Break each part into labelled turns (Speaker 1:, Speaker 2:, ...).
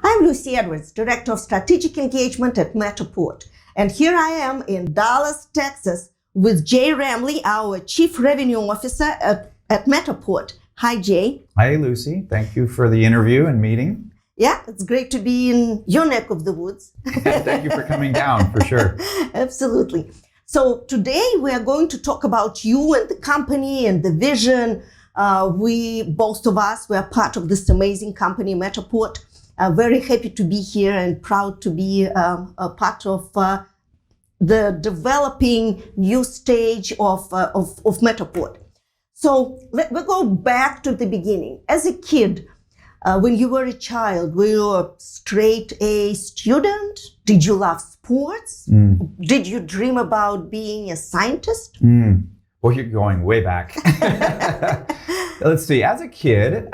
Speaker 1: I'm Lucy Edwards, Director of Strategic Engagement at Matterport. And here I am in Dallas, Texas, with Jay Remley, our Chief Revenue Officer at Matterport. Hi, Jay.
Speaker 2: Hi, Lucy. Thank you for the interview and meeting.
Speaker 1: Yeah, it's great to be in your neck of the woods.
Speaker 2: Thank you for coming down, for sure.
Speaker 1: Absolutely. So today we are going to talk about you and the company and the vision. Both of us, we are part of this amazing company, Matterport. Very happy to be here and proud to be a part of the developing new stage of Matterport. So we'll go back to the beginning. As a kid, when you were a child, were you a straight A student? Did you love sports? Did you dream about being a scientist?
Speaker 2: Well, you're going way back. Let's see. As a kid,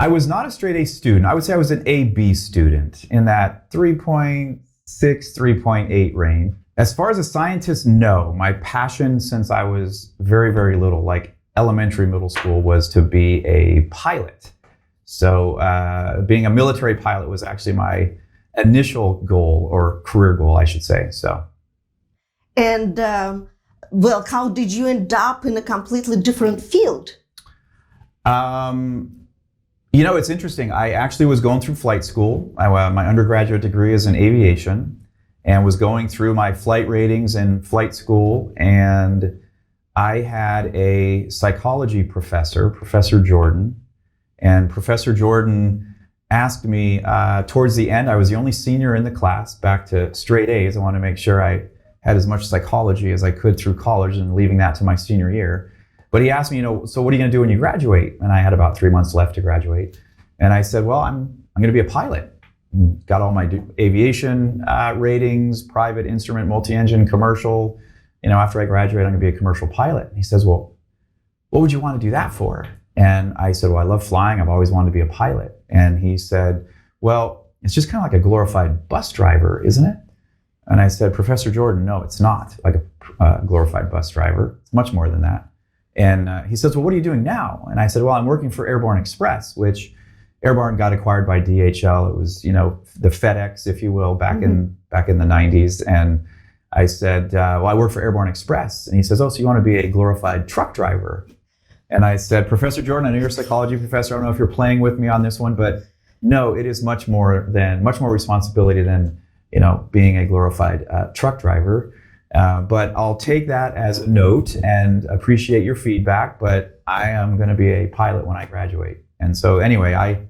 Speaker 2: I was not a straight A student. I would say I was an AB student in that 3.6, 3.8 range. As far as a scientist, no. My passion since I was very, very little, like elementary, middle school, was to be a pilot. So being a military pilot was actually my initial goal, or career goal, I should say. So.
Speaker 1: And well, how did you end up in a completely different field?
Speaker 2: You know, it's interesting. I actually was going through flight school. My undergraduate degree is in aviation, and was going through my flight ratings in flight school. And I had a psychology professor, Professor Jordan. And Professor Jordan asked me towards the end, I was the only senior in the class, back to straight A's. I wanted to make sure I had as much psychology as I could through college and leaving that to my senior year. But he asked me, so what are you going to do when you graduate? And I had about 3 months left to graduate. And I said, well, I'm going to be a pilot. Got all my aviation ratings, private instrument, multi-engine, commercial. After I graduate, I'm going to be a commercial pilot. And he says, well, what would you want to do that for? And I said, well, I love flying. I've always wanted to be a pilot. And he said, well, it's just kind of like a glorified bus driver, isn't it? And I said, Professor Jordan, no, it's not like a glorified bus driver. It's much more than that. And he says, well, what are you doing now? And I said, well, I'm working for Airborne Express, which Airborne got acquired by DHL. It was, the FedEx, if you will, back in the 90s. And I said, well, I work for Airborne Express. And he says, oh, so you want to be a glorified truck driver? And I said, Professor Jordan, I know you're a psychology professor. I don't know if you're playing with me on this one, but no, it is much more responsibility than, being a glorified truck driver. But I'll take that as a note and appreciate your feedback, but I am going to be a pilot when I graduate. And so anyway, I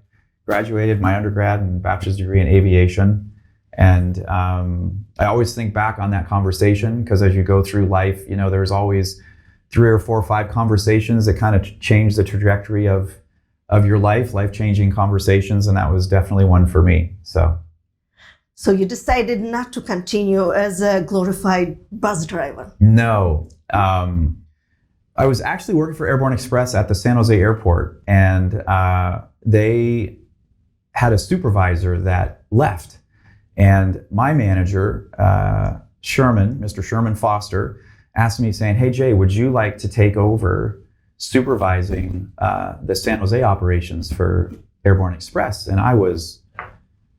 Speaker 2: graduated my undergrad and bachelor's degree in aviation. And I always think back on that conversation, because as you go through life, there's always 3 or 4 or 5 conversations that kind of change the trajectory of your life-changing conversations. And that was definitely one for me.
Speaker 1: So you decided not to continue as a glorified bus driver?
Speaker 2: No. I was actually working for Airborne Express at the San Jose airport, and they had a supervisor that left. And my manager, Mr. Sherman Foster, asked me saying, hey, Jay, would you like to take over supervising the San Jose operations for Airborne Express? And I was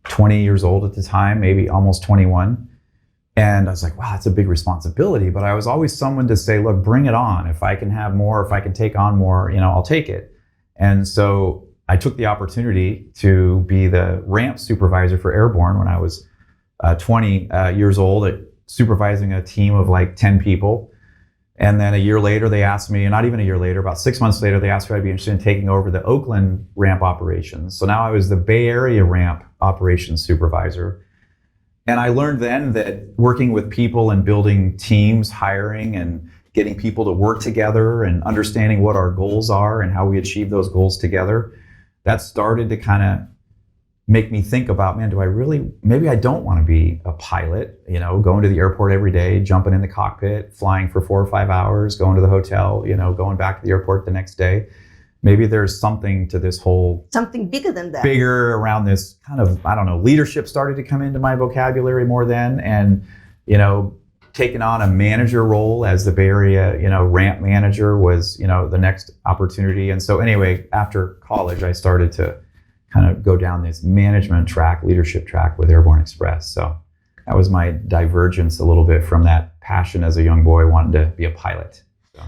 Speaker 2: 20 years old at the time, maybe almost 21. And I was like, wow, that's a big responsibility. But I was always someone to say, look, bring it on. If I can have more, if I can take on more, I'll take it. And so I took the opportunity to be the ramp supervisor for Airborne when I was 20 years old, at supervising a team of like 10 people. And then a year later, they asked me, not even a year later, about 6 months later, they asked me if I'd be interested in taking over the Oakland ramp operations. So now I was the Bay Area ramp operations supervisor. And I learned then that working with people and building teams, hiring and getting people to work together and understanding what our goals are and how we achieve those goals together, that started to kind of make me think about, man, maybe I don't want to be a pilot, going to the airport every day, jumping in the cockpit, flying for 4 or 5 hours, going to the hotel, going back to the airport the next day. Maybe there's something to this whole...
Speaker 1: Something bigger than that.
Speaker 2: Bigger around this kind of, leadership started to come into my vocabulary more then. And, taking on a manager role as the Bay Area, ramp manager was, the next opportunity. And so anyway, after college, I started to kind of go down this management track, leadership track with Airborne Express. So that was my divergence a little bit from that passion as a young boy wanting to be a pilot.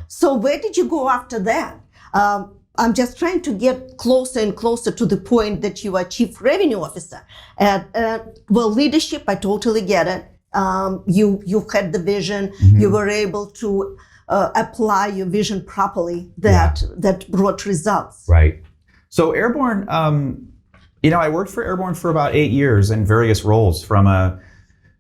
Speaker 1: So where did you go after that? I'm just trying to get closer and closer to the point that you are Chief Revenue Officer. Well, leadership, I totally get it. You had the vision. You were able to apply your vision properly. That brought results.
Speaker 2: Right. So Airborne, I worked for Airborne for about 8 years in various roles.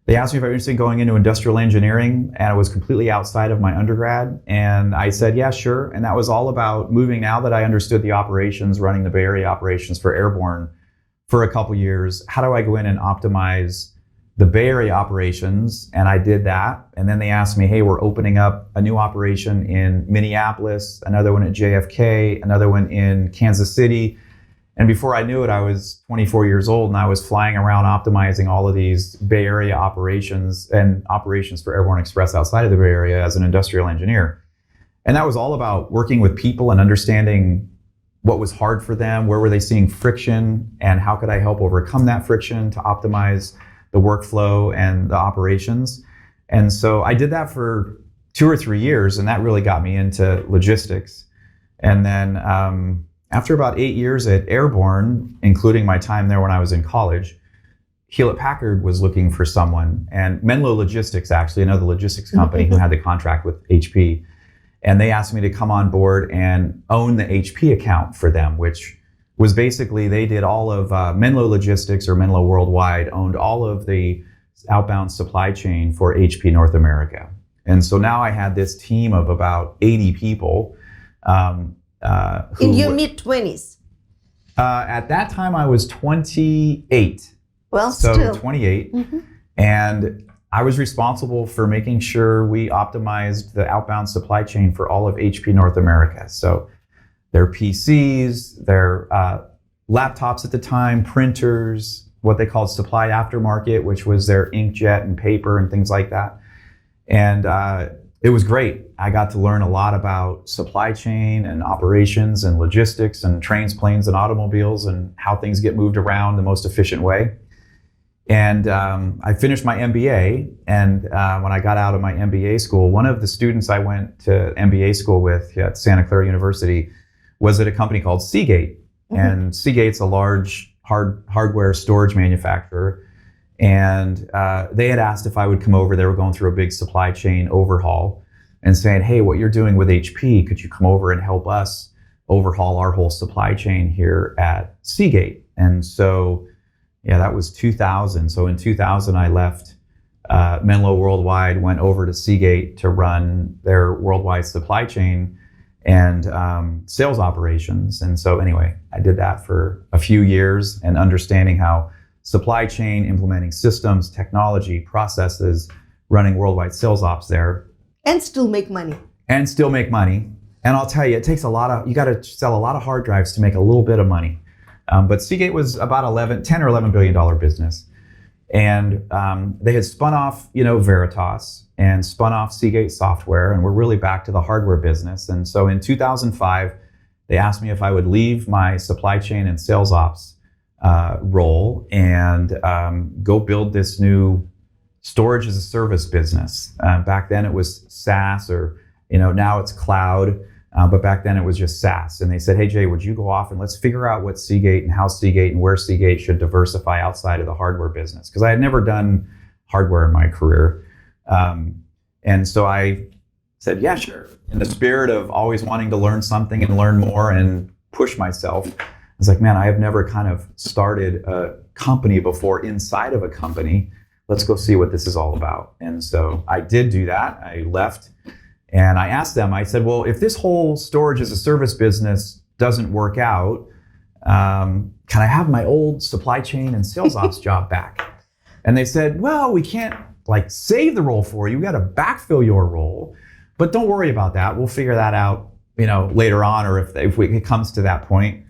Speaker 2: They asked me if I was interested in going into industrial engineering, and it was completely outside of my undergrad. And I said, yeah, sure. And that was all about moving. Now that I understood the operations, running the Bay Area operations for Airborne for a couple years, how do I go in and optimize the Bay Area operations? And I did that. And then they asked me, hey, we're opening up a new operation in Minneapolis, another one at JFK, another one in Kansas City. And before I knew it, I was 24 years old and I was flying around optimizing all of these Bay Area operations and operations for Airborne Express outside of the Bay Area as an industrial engineer. And that was all about working with people and understanding what was hard for them, where were they seeing friction, and how could I help overcome that friction to optimize the workflow and the operations. And so I did that for 2 or 3 years, and that really got me into logistics. And then after about 8 years at Airborne, including my time there when I was in college, Hewlett-Packard was looking for someone, and Menlo Logistics, actually, another logistics company who had the contract with HP. And they asked me to come on board and own the HP account for them, which was basically, they did all of Menlo Logistics, or Menlo Worldwide, owned all of the outbound supply chain for HP North America. And so now I had this team of about 80 people.
Speaker 1: In your mid-20s?
Speaker 2: At that time, I was 28.
Speaker 1: Well,
Speaker 2: so
Speaker 1: still.
Speaker 2: 28. And I was responsible for making sure we optimized the outbound supply chain for all of HP North America. So their PCs, their laptops at the time, printers, what they called supply aftermarket, which was their inkjet and paper and things like that. And it was great. I got to learn a lot about supply chain and operations and logistics and trains, planes, and automobiles and how things get moved around the most efficient way. And I finished my MBA. And when I got out of my MBA school, one of the students I went to MBA school with at Santa Clara University was at a company called Seagate. And Seagate's a large hardware storage manufacturer. And they had asked if I would come over. They were going through a big supply chain overhaul and saying, hey, what you're doing with HP, could you come over and help us overhaul our whole supply chain here at Seagate? And so, yeah, that was 2000. So in 2000, I left Menlo Worldwide, went over to Seagate to run their worldwide supply chain and sales operations. And so anyway, I did that for a few years, and understanding how supply chain, implementing systems, technology, processes, running worldwide sales ops there.
Speaker 1: And still make money.
Speaker 2: And still make money. And I'll tell you, it takes you got to sell a lot of hard drives to make a little bit of money. But Seagate was about $10 or $11 billion business. And they had spun off, Veritas and spun off Seagate Software, and we're really back to the hardware business. And so in 2005, they asked me if I would leave my supply chain and sales ops role and go build this new storage as a service business. Back then it was SaaS, or now it's cloud, but back then it was just SaaS. And they said, hey Jay, would you go off and let's figure out what Seagate and how Seagate and where Seagate should diversify outside of the hardware business, because I had never done hardware in my career. And so I said, yeah, sure. In the spirit of always wanting to learn something and learn more and push myself, I was like, man, I have never kind of started a company before inside of a company. Let's go see what this is all about. And so I did do that. I left and I asked them, I said, well, if this whole storage as a service business doesn't work out, can I have my old supply chain and sales ops job back? And they said, well, we can't save the role for you. We got to backfill your role, but don't worry about that. We'll figure that out, later on, or if it comes to that point.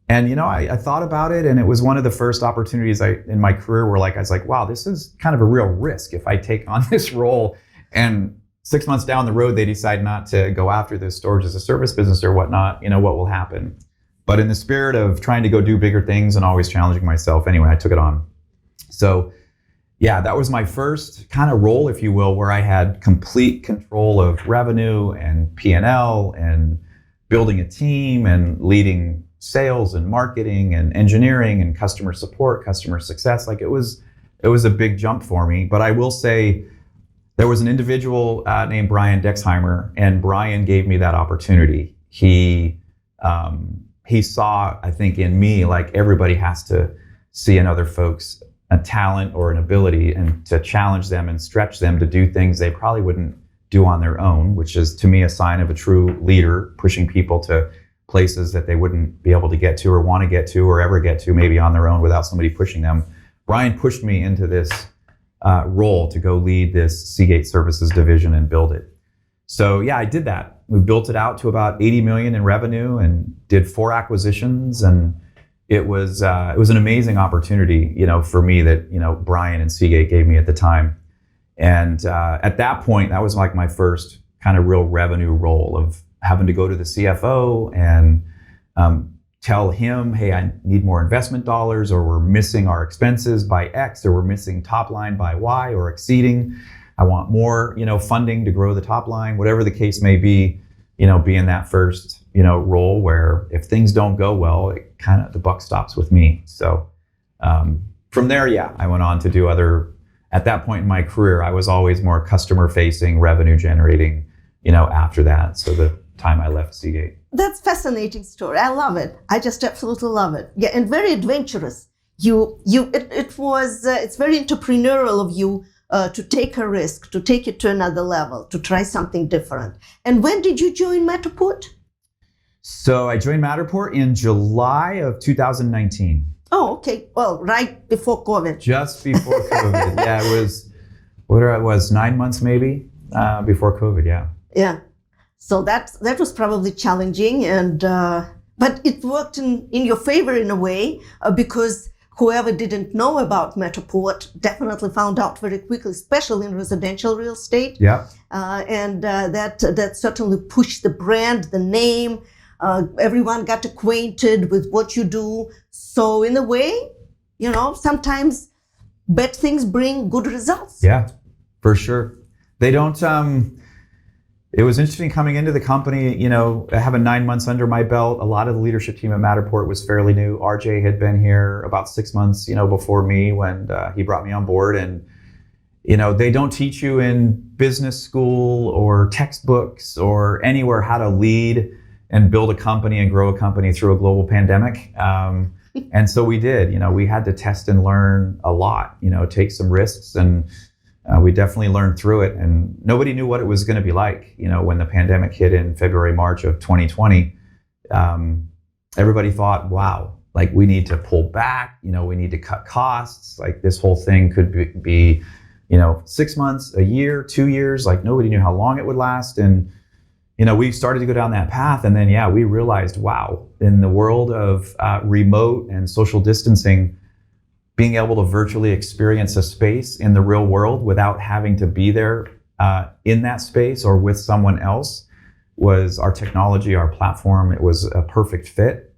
Speaker 2: And, I thought about it, and it was one of the first opportunities in my career where I was like, wow, this is kind of a real risk if I take on this role. And 6 months down the road, they decide not to go after this storage as a service business or whatnot, what will happen? But in the spirit of trying to go do bigger things and always challenging myself, anyway, I took it on. So yeah, that was my first kind of role, if you will, where I had complete control of revenue and P&L and building a team and leading sales and marketing and engineering and customer support, customer success. Like it was a big jump for me. But I will say there was an individual named Brian Dexheimer, and Brian gave me that opportunity. He saw, I think, in me, like everybody has to see in other folks a talent or an ability, and to challenge them and stretch them to do things they probably wouldn't do on their own, which is to me a sign of a true leader, pushing people to places that they wouldn't be able to get to or want to get to or ever get to maybe on their own without somebody pushing them. Brian pushed me into this role to go lead this Seagate Services division and build it. So yeah, I did that. We built it out to about 80 million in revenue and did 4 acquisitions, and it was an amazing opportunity, for me that, Brian and Seagate gave me at the time. And at that point, that was like my first kind of real revenue role of having to go to the CFO and tell him, hey, I need more investment dollars, or we're missing our expenses by X, or we're missing top line by Y, or exceeding. I want more, funding to grow the top line, whatever the case may be, being that first, role where if things don't go well, it kind of, the buck stops with me. So from there, yeah, I went on to do at that point in my career, I was always more customer facing, revenue generating, after that. So the time I left Seagate.
Speaker 1: That's a fascinating story. I love it. I just absolutely love it. Yeah, and very adventurous. It's very entrepreneurial of you to take a risk, to take it to another level, to try something different. And when did you join Matterport?
Speaker 2: So I joined Matterport in July of 2019.
Speaker 1: Oh, okay. Well, right before COVID.
Speaker 2: Just before COVID. Yeah, it was 9 months maybe before COVID. Yeah.
Speaker 1: Yeah. So that was probably challenging, but it worked in your favor in a way, because whoever didn't know about Matterport definitely found out very quickly, especially in residential real estate.
Speaker 2: Yeah.
Speaker 1: And that certainly pushed the brand, the name. Everyone got acquainted with what you do. So in a way, sometimes bad things bring good results.
Speaker 2: Yeah, for sure. They don't. It was interesting coming into the company, having 9 months under my belt. A lot of the leadership team at Matterport was fairly new. RJ had been here about 6 months, before me when he brought me on board. And, they don't teach you in business school or textbooks or anywhere how to lead and build a company and grow a company through a global pandemic. And so we did, we had to test and learn a lot, take some risks, and we definitely learned through it. And nobody knew what it was going to be like, when the pandemic hit in February, March of 2020. Everybody thought, wow, like we need to pull back, we need to cut costs. Like this whole thing could be 6 months, a year, 2 years, like nobody knew how long it would last. And we started to go down that path, and then, we realized, wow, in the world of remote and social distancing, being able to virtually experience a space in the real world without having to be there in that space or with someone else was our technology, our platform. It was a perfect fit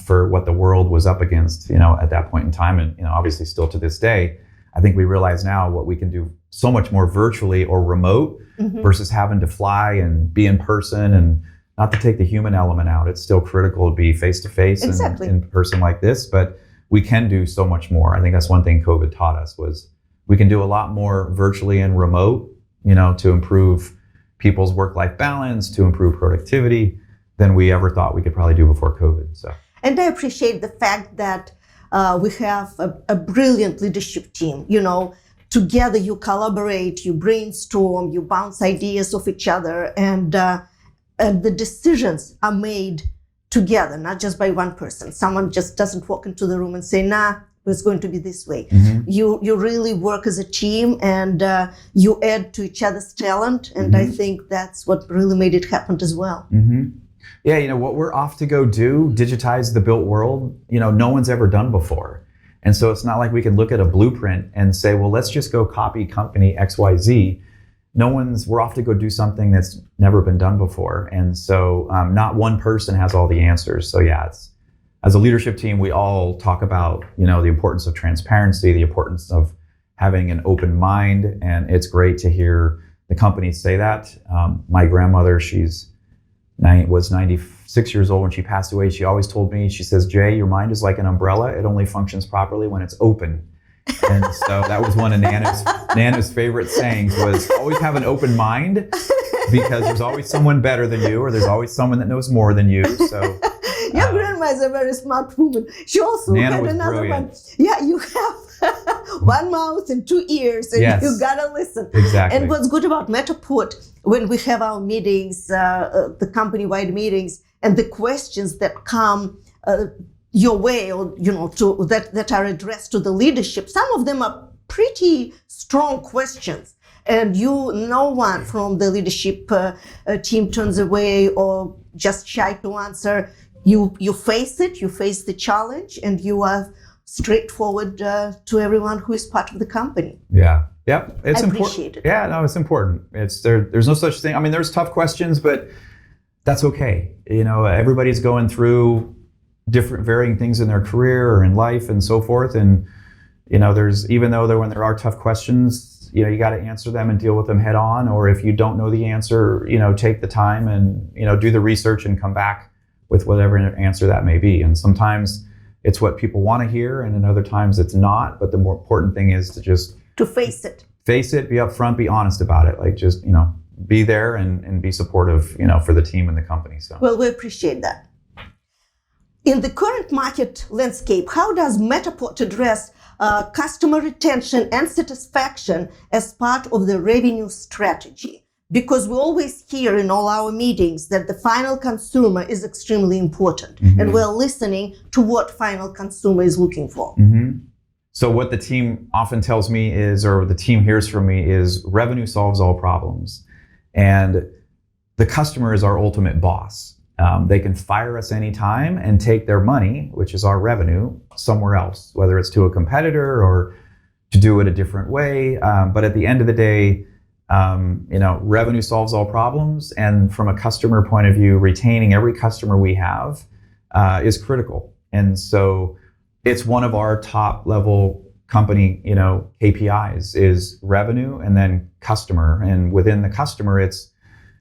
Speaker 2: for what the world was up against, at that point in time. And, obviously still to this day, I think we realize now what we can do so much more virtually or remote versus having to fly and be in person. And not to take the human element out, it's still critical to be face-to-face and in person like this, but we can do so much more. I think that's one thing COVID taught us was we can do a lot more virtually and remote, to improve people's work-life balance, to improve productivity than we ever thought we could probably do before COVID. So,
Speaker 1: and I appreciate the fact that we have a brilliant leadership team. Together you collaborate, you brainstorm, you bounce ideas off each other, and the decisions are made together, not just by one person. Someone just doesn't walk into the room and say, nah, it's going to be this way. You really work as a team, and you add to each other's talent. And I think that's what really made it happen as well.
Speaker 2: Yeah, what we're off to go do, digitize the built world, no one's ever done before. And so it's not like we can look at a blueprint and say, well, let's just go copy company XYZ. We're off to go do something that's never been done before. And so not one person has all the answers. So yeah, as a leadership team, we all talk about, the importance of transparency, the importance of having an open mind. And it's great to hear the companies say that. My grandmother, was 96 years old when she passed away. She always told me, she says, Jay, your mind is like an umbrella. It only functions properly when it's open. And so that was one of Nana's favorite sayings, was always have an open mind, because there's always someone better than you, or there's always someone that knows more than you. So
Speaker 1: your grandma is a very smart woman. She also
Speaker 2: Nana
Speaker 1: had
Speaker 2: was
Speaker 1: another
Speaker 2: brilliant.
Speaker 1: one. Yeah, you have one mouth and 2 ears, and
Speaker 2: Yes.
Speaker 1: you gotta listen.
Speaker 2: Exactly.
Speaker 1: And what's good about Matterport, when we have our meetings, the company-wide meetings, and the questions that come your way, or that are addressed to the leadership, some of them are pretty strong questions, and no one from the leadership team turns away or just shy to answer. You face it, you face the challenge, and you are straightforward to everyone who is part of the company.
Speaker 2: Yeah. Yep. It's
Speaker 1: I
Speaker 2: important.
Speaker 1: appreciate it.
Speaker 2: Yeah, no, it's important. There's no such thing. I mean, there's tough questions, but that's okay. Everybody's going through different varying things in their career or in life and so forth. And, when there are tough questions, you got to answer them and deal with them head on. Or if you don't know the answer, take the time and, do the research and come back with whatever answer that may be. And sometimes it's what people want to hear, and then other times it's not. But the more important thing is to
Speaker 1: face it,
Speaker 2: be upfront, be honest about it. Like, just, be there and be supportive, for the team and the company. So,
Speaker 1: well, we appreciate that. In the current market landscape, how does Matterport address customer retention and satisfaction as part of the revenue strategy? Because we always hear in all our meetings that the final consumer is extremely important, and we're listening to what final consumer is looking for.
Speaker 2: So what the team often tells me is, or the team hears from me, is revenue solves all problems. And the customer is our ultimate boss. They can fire us anytime and take their money, which is our revenue, somewhere else, whether it's to a competitor or to do it a different way. But at the end of the day, revenue solves all problems. And from a customer point of view, retaining every customer we have is critical. And so it's one of our top level company, KPIs is revenue and then customer. And within the customer, it's,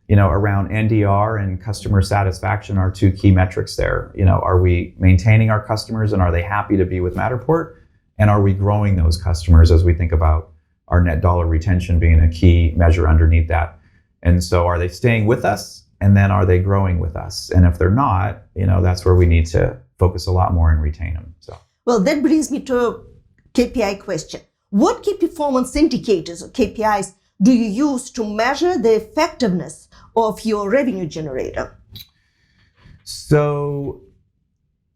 Speaker 2: around NDR and customer satisfaction are two key metrics there. Are we maintaining our customers, and are they happy to be with Matterport? And are we growing those customers, as we think about our net dollar retention being a key measure underneath that? And so are they staying with us? And then are they growing with us? And if they're not, that's where we need to focus a lot more and retain them. So,
Speaker 1: well, that brings me to a KPI question. What key performance indicators or KPIs do you use to measure the effectiveness of your revenue generator?
Speaker 2: So,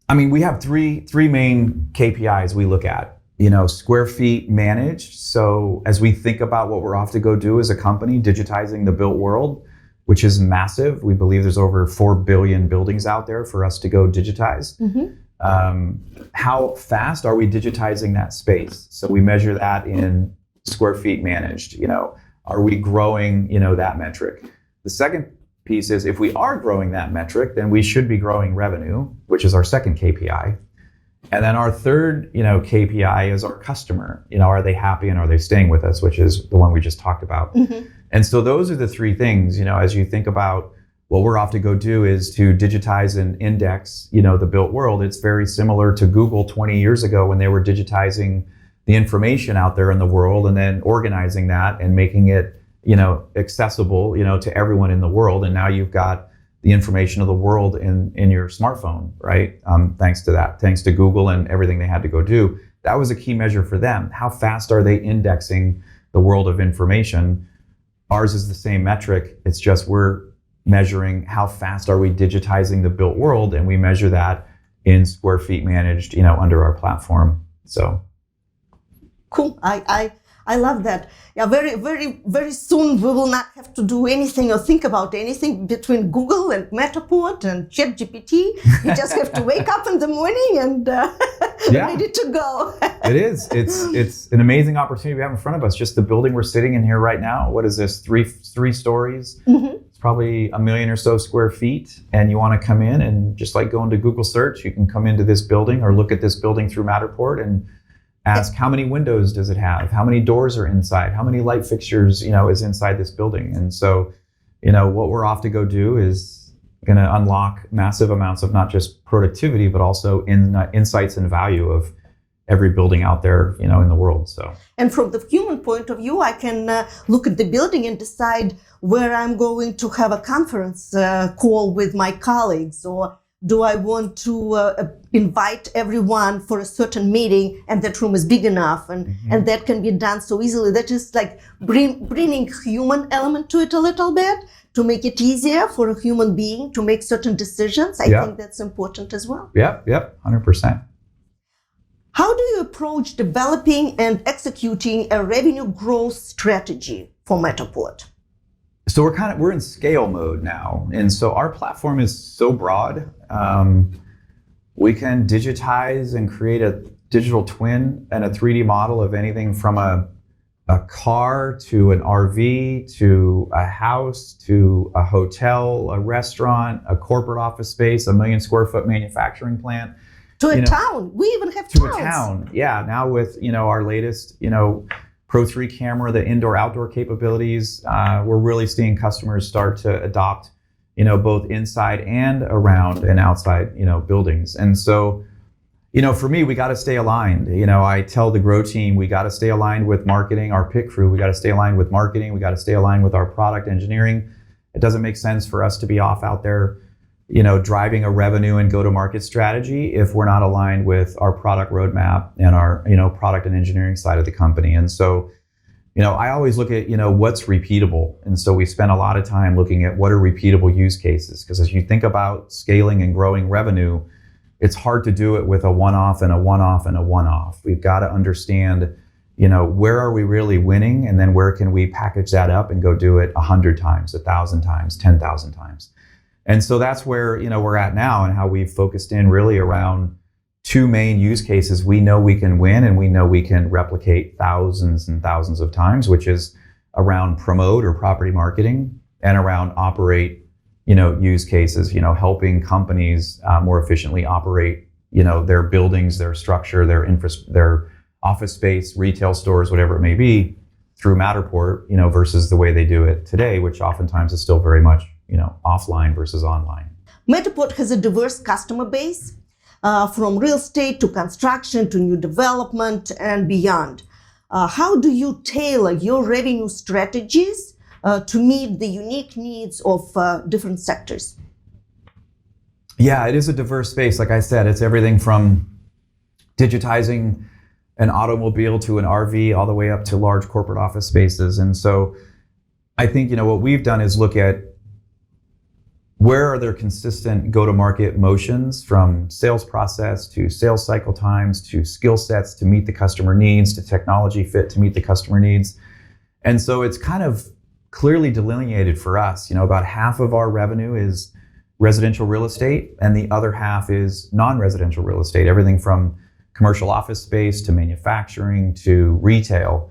Speaker 2: we have three main KPIs we look at. Square feet managed. So as we think about what we're off to go do as a company, digitizing the built world, which is massive. We believe there's over 4 billion buildings out there for us to go digitize. How fast are we digitizing that space? So we measure that in square feet managed. Are we growing, that metric? The second piece is, if we are growing that metric, then we should be growing revenue, which is our second KPI. And then our third, KPI is our customer. Are they happy and are they staying with us, which is the one we just talked about. And so those are the three things, as you think about what we're off to go do is to digitize and index, the built world. It's very similar to Google 20 years ago when they were digitizing the information out there in the world and then organizing that and making it, accessible, to everyone in the world. And now you've got the information of the world in your smartphone, right? Thanks to that, thanks to Google and everything they had to go do. That was a key measure for them. How fast are they indexing the world of information? Ours is the same metric. It's just we're measuring how fast are we digitizing the built world, and we measure that in square feet managed, under our platform. So
Speaker 1: cool. I love that. Yeah, very, very, very soon we will not have to do anything or think about anything between Google and Matterport and ChatGPT. You just have to wake up in the morning and ready to go.
Speaker 2: It is. It's an amazing opportunity we have in front of us. Just the building we're sitting in here right now. What is this? Three stories. It's It's probably 1 million or so square feet. And you want to come in and just like go into Google search, you can come into this building or look at this building through Matterport and ask how many windows does it have? How many doors are inside? How many light fixtures, is inside this building? And so, what we're off to go do is going to unlock massive amounts of not just productivity, but also insights and value of every building out there, in the world. So,
Speaker 1: and from the human point of view, I can look at the building and decide where I'm going to have a conference call with my colleagues, or do I want to invite everyone for a certain meeting, and that room is big enough, and that can be done so easily. That is like bringing human element to it a little bit to make it easier for a human being to make certain decisions. I think that's important as well.
Speaker 2: Yep, 100%.
Speaker 1: How do you approach developing and executing a revenue growth strategy for Matterport?
Speaker 2: So we're in scale mode now. And so our platform is so broad. We can digitize and create a digital twin and a 3D model of anything from a car to an RV to a house to a hotel, a restaurant, a corporate office space, 1 million square foot manufacturing plant.
Speaker 1: To a town. We even have towns.
Speaker 2: To a town. Yeah. Now with, our latest, Pro 3 camera, the indoor-outdoor capabilities, we're really seeing customers start to adopt, both inside and around and outside, buildings. And so, for me, we got to stay aligned. I tell the Grow team, we got to stay aligned with marketing, our pit crew. We got to stay aligned with marketing. We got to stay aligned with our product engineering. It doesn't make sense for us to be off out there, driving a revenue and go-to-market strategy if we're not aligned with our product roadmap and our, product and engineering side of the company. And so, I always look at, what's repeatable. And so we spend a lot of time looking at what are repeatable use cases. Because as you think about scaling and growing revenue, it's hard to do it with a one-off and a one-off and a one-off. We've got to understand, where are we really winning? And then where can we package that up and go do it 100 times, 1,000 times, 10,000 times? And so that's where, we're at now, and how we've focused in really around 2 main use cases we know we can win and we know we can replicate thousands and thousands of times, which is around promote or property marketing and around operate, use cases, helping companies more efficiently operate, their buildings, their structure, their office space, retail stores, whatever it may be, through Matterport, versus the way they do it today, which oftentimes is still very much offline versus online.
Speaker 1: Matterport has a diverse customer base, from real estate to construction to new development and beyond. How do you tailor your revenue strategies to meet the unique needs of different sectors?
Speaker 2: Yeah, it is a diverse space. Like I said, it's everything from digitizing an automobile to an RV all the way up to large corporate office spaces. And so I think, what we've done is look at where are there consistent go-to-market motions, from sales process to sales cycle times to skill sets to meet the customer needs to technology fit to meet the customer needs. And so it's kind of clearly delineated for us. About half of our revenue is residential real estate and the other half is non-residential real estate, everything from commercial office space to manufacturing to retail,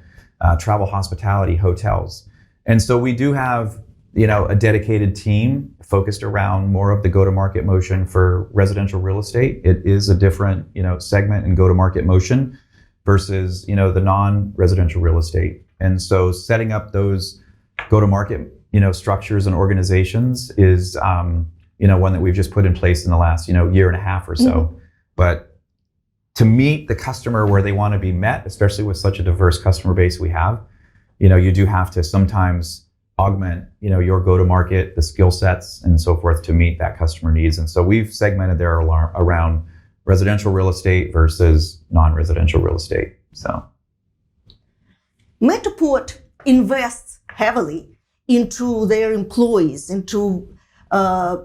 Speaker 2: travel, hospitality, hotels. And so we do have a dedicated team focused around more of the go-to-market motion for residential real estate. It is a different, segment and go-to-market motion versus, the non-residential real estate. And so setting up those go-to-market, structures and organizations is, one that we've just put in place in the last, year and a half or so. Mm-hmm. But to meet the customer where they want to be met, especially with such a diverse customer base we have, you do have to sometimes augment, your go-to-market, the skill sets and so forth to meet that customer needs. And so we've segmented there around residential real estate versus non-residential real estate. So
Speaker 1: Matterport invests heavily into their employees, into our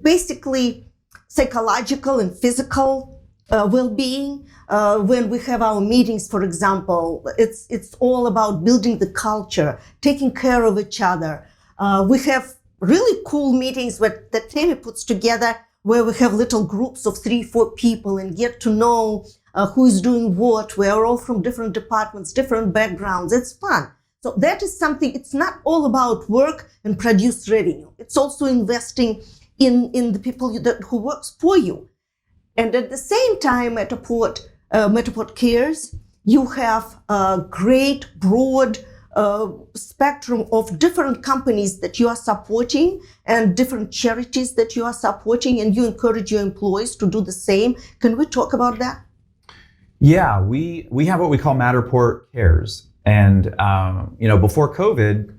Speaker 1: basically psychological and physical well-being. When we have our meetings, for example, it's all about building the culture, taking care of each other. We have really cool meetings that Tammy puts together where we have little groups of 3-4 people and get to know who is doing what. We are all from different departments, different backgrounds. It's fun. So that is something, it's not all about work and produce revenue. It's also investing in the people who works for you. And at the same time, Matterport Cares, you have a great, broad spectrum of different companies that you are supporting and different charities that you are supporting, and you encourage your employees to do the same. Can we talk about that?
Speaker 2: Yeah, we have what we call Matterport Cares. And, before COVID,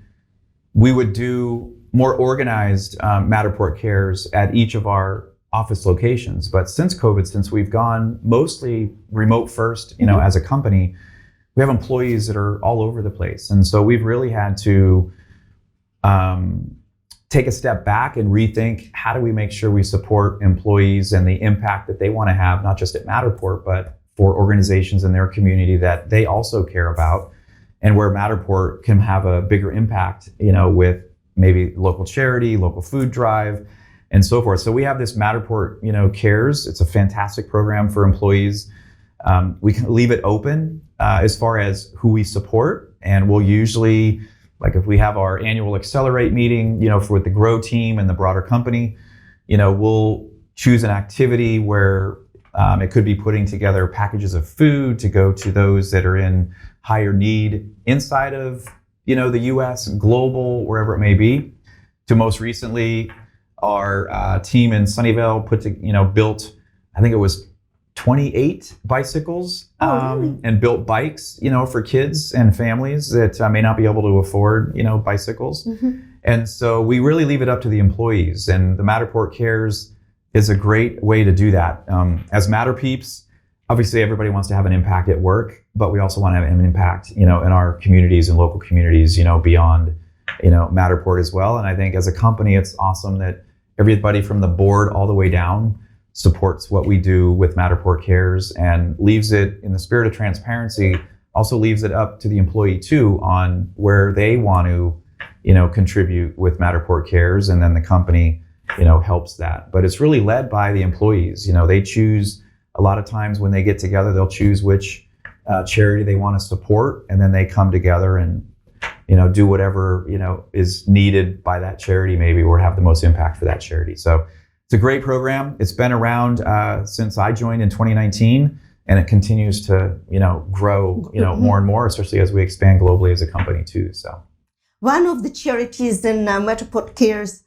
Speaker 2: we would do more organized Matterport Cares at each of our office locations. But since COVID, since we've gone mostly remote first, as a company, we have employees that are all over the place. And so we've really had to take a step back and rethink, how do we make sure we support employees and the impact that they want to have, not just at Matterport, but for organizations in their community that they also care about, and where Matterport can have a bigger impact, with maybe local charity, local food drive, and so forth. So we have this Matterport, Cares. It's a fantastic program for employees. We can leave it open as far as who we support, and we'll usually, like if we have our annual Accelerate meeting, with the Grow team and the broader company, we'll choose an activity where it could be putting together packages of food to go to those that are in higher need inside of, the U.S., global, wherever it may be. To most recently, our team in Sunnyvale built, I think it was 28 bicycles,
Speaker 1: really?
Speaker 2: And built bikes, for kids and families that may not be able to afford, bicycles.
Speaker 1: Mm-hmm.
Speaker 2: And so we really leave it up to the employees, and the Matterport Cares is a great way to do that. As Matter Peeps, obviously everybody wants to have an impact at work, but we also want to have an impact, in our communities and local communities, beyond, Matterport as well. And I think as a company, it's awesome that everybody from the board all the way down supports what we do with Matterport Cares, and leaves it, in the spirit of transparency, also leaves it up to the employee too on where they want to, contribute with Matterport Cares, and then the company helps that. But it's really led by the employees. They choose, a lot of times when they get together, they'll choose which charity they want to support, and then they come together and, do whatever, is needed by that charity, maybe, or have the most impact for that charity. So it's a great program. It's been around since I joined in 2019, and it continues to, grow, more and more, especially as we expand globally as a company too. So
Speaker 1: one of the charities in Matterport Cares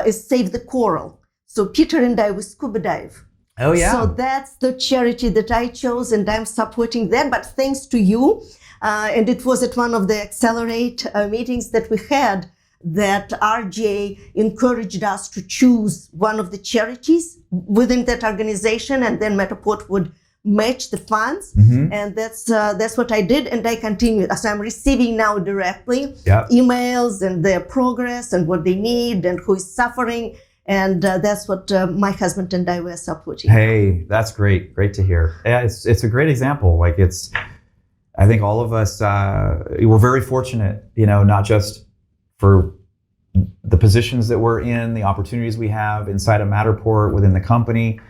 Speaker 1: is Save the Coral. So Peter and I, we scuba dive.
Speaker 2: Oh yeah.
Speaker 1: So that's the charity that I chose, and I'm supporting that. But thanks to you, and it was at one of the Accelerate meetings that we had, that RJ encouraged us to choose one of the charities within that organization, and then Matterport would match the funds.
Speaker 2: Mm-hmm.
Speaker 1: And that's what I did, and I continue. So I'm receiving now directly emails and their progress and what they need and who is suffering. And that's what my husband and I were supporting.
Speaker 2: Hey, that's great. Great to hear. Yeah, it's a great example. I think all of us, we're very fortunate, not just for the positions that we're in, the opportunities we have inside of Matterport within the company.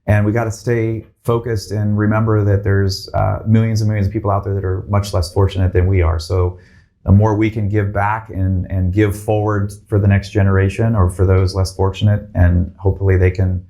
Speaker 2: And we got to stay focused and remember that there's millions and millions of people out there that are much less fortunate than we are. So the more we can give back and give forward for the next generation, or for those less fortunate, and hopefully they can,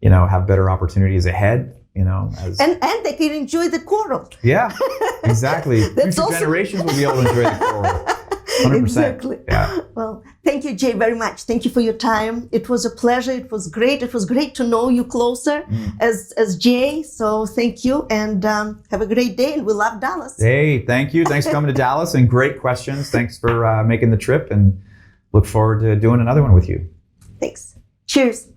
Speaker 2: have better opportunities ahead, and
Speaker 1: they can enjoy the coral.
Speaker 2: Yeah, exactly. Future
Speaker 1: also
Speaker 2: generations will be able to enjoy the coral. 100%.
Speaker 1: Exactly.
Speaker 2: Yeah.
Speaker 1: Well, thank you, Jay, very much. Thank you for your time. It was a pleasure. It was great. It was great to know you closer as Jay. So thank you, and have a great day. And we love Dallas.
Speaker 2: Hey, thank you. Thanks for coming to Dallas, and great questions. Thanks for making the trip, and look forward to doing another one with you.
Speaker 1: Thanks. Cheers.